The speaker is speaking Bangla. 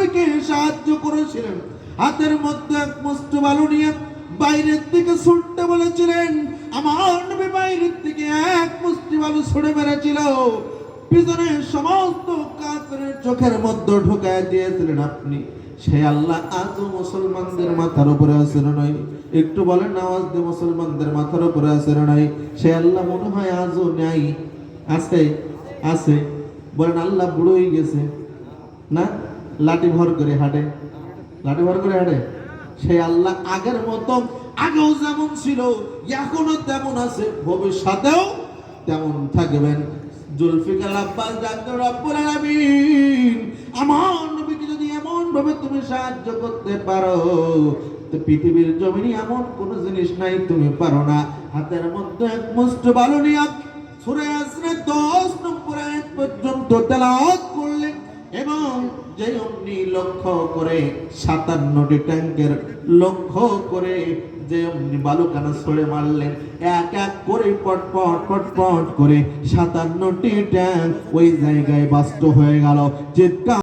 নবীকে সাহায্য করেছিলেন। হাতের মধ্যে এক মুষ্টি বালু নিয়ে বাইরের দিকে ছুটতে বলেছিলেন। আমার নবী বাইরের দিকে এক মুষ্টি বালু ছুড়ে মেরেছিল, পিছনে সমস্ত কাফেরের চোখের মধ্যে ঢুকায় দিয়েছিলেন আপনি। সে আল্লাহ আজও মুসলমানদের মাথার উপরে আছে না নাই? একটু বলেন আওয়াজ দিয়ে, মুসলমানদের মাথার উপরে আছে না নাই? সে আল্লাহ মনে হয় আজও নাই? আছে? আছে? বলেন আল্লাহ বুড়ো হয়ে গেছে না? লাঠি ভর করে হাঁটে, লাঠি ভর করে হাঁটে। সে আল্লাহ আগের মতো, আগেও যেমন ছিল এখনো তেমন আছে, ভবিষ্যতেও তেমন থাকবেন। জুলফিকার আব্বাস ডাক্তার রব্বুল আলামিন, আমার নবীকে যদি এমন ভাবে তুমি সাহায্য করতে পারো তো পৃথিবীর জমিনে এমন কোন জিনিস নাই তুমি পারো না। হাতের মধ্যে এক মুষ্টি বালু নিয়ে সূরা ইয়াসিনের 10 নম্বর আয়াত পর্যন্ত তেলাওয়াত করলেন এবং যে অমনি লক্ষ্য করে 57টি ট্যাঙ্কের লক্ষ্য করে যে অমনি বালুকানা ছড়ে মারলেন, এক এক করে পটপট পটপট করে 57টি ট্যাঙ্ক ওই জায়গায় বাস্ত হয়ে গেল। চিৎকার